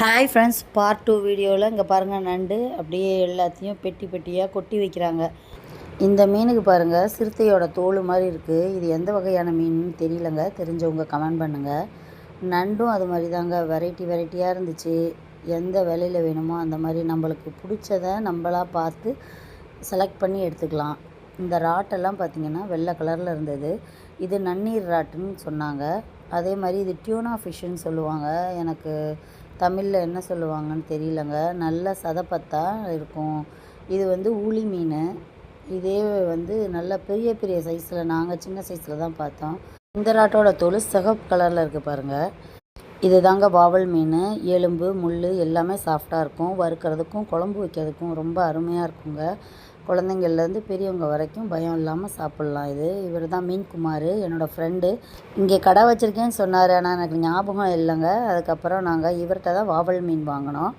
Hi friends, part 2 வீடியோவில் இங்கே பாருங்கள், நண்டு அப்படியே எல்லாத்தையும் பெட்டி பெட்டியாக கொட்டி வைக்கிறாங்க. இந்த மீனுக்கு பாருங்கள், சிறுத்தையோட தோல் மாதிரி இருக்குது. இது எந்த வகையான மீனுன்னு தெரியலங்க, தெரிஞ்சவங்க கமெண்ட் பண்ணுங்கள். நண்டும் அது மாதிரி தாங்க, வெரைட்டியாக இருந்துச்சு. எந்த விலையில் வேணுமோ அந்த மாதிரி நம்மளுக்கு பிடிச்சதை நம்மளாக பார்த்து செலக்ட் பண்ணி எடுத்துக்கலாம். இந்த ராட்டெல்லாம் பார்த்திங்கன்னா வெள்ளை கலரில் இருந்தது. இது நன்னீர் ராட்டுன்னு சொன்னாங்க. அதே மாதிரி இது டியூனா ஃபிஷ்ஷுன்னு சொல்லுவாங்க. எனக்கு தமிழில் என்ன சொல்லுவாங்கன்னு தெரியலங்க. நல்ல சதப்பத்தா இருக்கும். இது ஊளி மீன். இதே நல்ல பெரிய பெரிய சைஸில், நாங்கள் சின்ன சைஸில் தான் பார்த்தோம். இந்த ராட்டோட தோல் சிகப்பு கலரில் இருக்குது பாருங்கள். இது தாங்க வாவல் மீன். எலும்பு முள் எல்லாமே சாஃப்டாக இருக்கும். வறுக்கிறதுக்கும் குழம்பு வைக்கிறதுக்கும் ரொம்ப அருமையாக இருக்குங்க. குழந்தைங்கள்லேருந்து பெரியவங்க வரைக்கும் பயம் இல்லாமல் சாப்பிட்லாம். இவர் தான் மீன்குமார், என்னோடய ஃப்ரெண்டு. இங்கே கடை வச்சுருக்கேன்னு சொன்னார், ஆனால் எனக்கு ஞாபகம் இல்லைங்க. அதுக்கப்புறம் நாங்கள் இவர்கிட்ட தான் வாவல் மீன் வாங்கினோம்.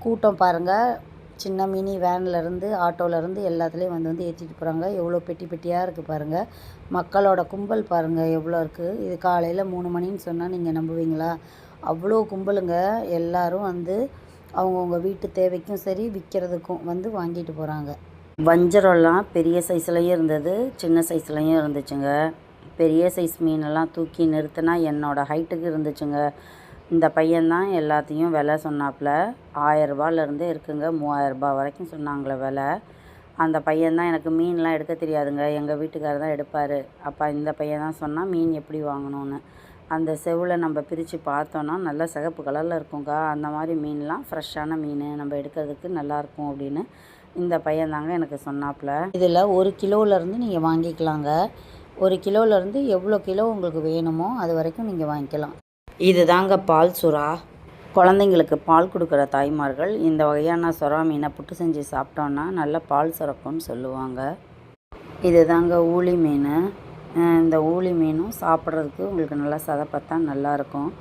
கூட்டம் பாருங்கள், சின்ன மினி வேன்லேருந்து ஆட்டோலேருந்து எல்லாத்துலேயும் வந்து ஏற்றிட்டு போகிறாங்க. எவ்வளோ பெட்டி பெட்டியாக இருக்குது பாருங்கள். மக்களோட கும்பல் பாருங்கள் எவ்வளோ இருக்குது. இது காலையில் 3 மணின்னு சொன்னால் நீங்கள் நம்புவீங்களா? அவ்வளோ கும்பலுங்க. எல்லோரும் அவங்கவுங்க வீட்டு தேவைக்கும் சரி, விற்கிறதுக்கும் வாங்கிட்டு போகிறாங்க. வஞ்சரம்லாம் பெரிய சைஸ்லையும் இருந்தது, சின்ன சைஸ்லையும் இருந்துச்சுங்க. பெரிய சைஸ் மீனெல்லாம் தூக்கி நிறுத்தினா என்னோடய ஹைட்டுக்கு இருந்துச்சுங்க. இந்த பையன்தான் எல்லாத்தையும் விலை சொன்னாப்புல. 1000 ரூபாயிலேருந்தே இருக்குங்க, 3000 ரூபா வரைக்கும் சொன்னாங்களே விலை. அந்த பையன்தான், எனக்கு மீன்லாம் எடுக்க தெரியாதுங்க, எங்கள் வீட்டுக்காரர் தான் எடுப்பார். அப்போ இந்த பையன் தான் சொன்னால் மீன் எப்படி வாங்கணும்னு. அந்த செவில் நம்ம பிரித்து பார்த்தோன்னா நல்லா சிகப்பு கலரில் இருக்குங்க. அந்த மாதிரி மீன்லாம் ஃப்ரெஷ்ஷான மீன், நம்ம எடுக்கிறதுக்கு நல்லாயிருக்கும் அப்படின்னு இந்த பையன் தாங்க எனக்கு சொன்னாப்புல. இதில் 1 கிலோவிலேருந்து நீங்கள் வாங்கிக்கலாங்க. 1 கிலோவிலேருந்து எவ்வளோ கிலோ உங்களுக்கு வேணுமோ அது வரைக்கும் நீங்கள் வாங்கிக்கலாம். இது தாங்க பால் சுறா. குழந்தைங்களுக்கு பால் கொடுக்குற தாய்மார்கள் இந்த வகையான சுறா மீனை புட்டு செஞ்சு சாப்பிட்டோன்னா நல்லா பால் சுரக்கும்னு சொல்லுவாங்க. இது தாங்க ஊளி மீன். இந்த ஊளி மீனும் சாப்பிட்றதுக்கு உங்களுக்கு நல்லா சதப்பத்தா நல்லாயிருக்கும்.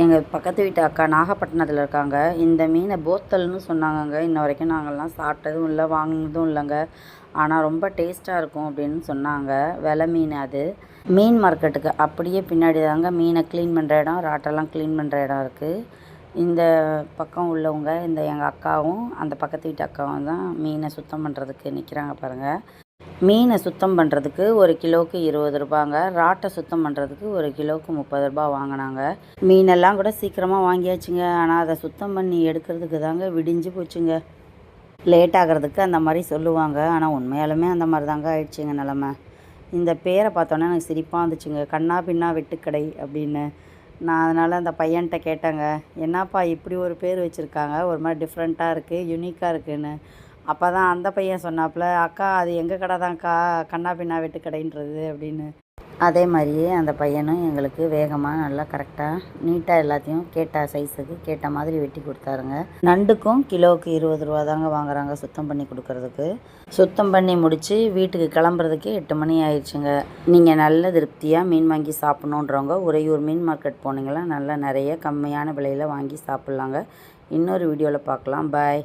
எங்கள் பக்கத்து வீட்டு அக்கா நாகப்பட்டினத்தில் இருக்காங்க. இந்த மீனை போத்தல்னு சொன்னாங்கங்க. இன்ன வரைக்கும் நாங்கள்லாம் சாப்பிட்டதும் இல்லை, வாங்கினதும் இல்லைங்க. ஆனால் ரொம்ப டேஸ்ட்டாக இருக்கும் அப்படின்னு சொன்னாங்க. விலை மீன் அது. மீன் மார்க்கெட்டுக்கு அப்படியே பின்னாடி தாங்க மீனை க்ளீன் பண்ணுற இடம், ராட்டெல்லாம் க்ளீன் பண்ணுற இடம் இருக்குது. இந்த பக்கம் உள்ளவங்க, எங்கள் அக்காவும் அந்த பக்கத்து வீட்டு அக்காவும் தான் மீனை சுத்தம் பண்ணுறதுக்கு நிற்கிறாங்க பாருங்கள். மீனை சுத்தம் பண்ணுறதுக்கு 1 கிலோவுக்கு 20 ரூபாங்க. ராட்டை சுத்தம் பண்ணுறதுக்கு 1 கிலோவுக்கு 30 ரூபா வாங்கினாங்க. மீனெல்லாம் கூட சீக்கிரமாக வாங்கியாச்சுங்க. ஆனால் அதை சுத்தம் பண்ணி எடுக்கிறதுக்கு தாங்க விடிஞ்சு போச்சுங்க. லேட் ஆகிறதுக்கு அந்த மாதிரி சொல்லுவாங்க, ஆனால் உண்மையாலுமே அந்த மாதிரி தாங்க ஆயிடுச்சுங்க நிலமை. இந்த பேரை பார்த்தோன்னே எனக்கு சிரிப்பாக இருந்துச்சுங்க, கண்ணா பின்னா வெட்டுக்கடை அப்படின்னு. நான் அதனால் அந்த பையன்கிட்ட கேட்டேங்க, என்னப்பா இப்படி ஒரு பேர் வச்சுருக்காங்க, ஒரு மாதிரி டிஃப்ரெண்ட்டாக இருக்குது, யூனிக்காக இருக்குதுன்னு. அப்போ தான் அந்த பையன் சொன்னாப்புல, அக்கா அது எங்கள் கடை தான்க்கா, கண்ணா பின்னா வெட்டு கடைன்றது அப்படின்னு. அதே மாதிரியே அந்த பையனும் எங்களுக்கு வேகமாக நல்லா கரெக்டாக நீட்டாக எல்லாத்தையும் கேட்ட சைஸுக்கு கேட்ட மாதிரி வெட்டி கொடுத்தாருங்க. நண்டுக்கும் கிலோவுக்கு 20 ரூபா தாங்க வாங்குறாங்க சுத்தம் பண்ணி கொடுக்கறதுக்கு. சுத்தம் பண்ணி முடித்து வீட்டுக்கு கிளம்புறதுக்கே 8 மணி ஆயிடுச்சுங்க. நீங்கள் நல்ல திருப்தியாக மீன் வாங்கி சாப்பிட்ணுன்றவங்க உறையூர் மீன் மார்க்கெட் போனீங்களா, நல்லா நிறைய கம்மியான விலையில் வாங்கி சாப்பிட்லாங்க. இன்னொரு வீடியோவில் பார்க்கலாம். பாய்.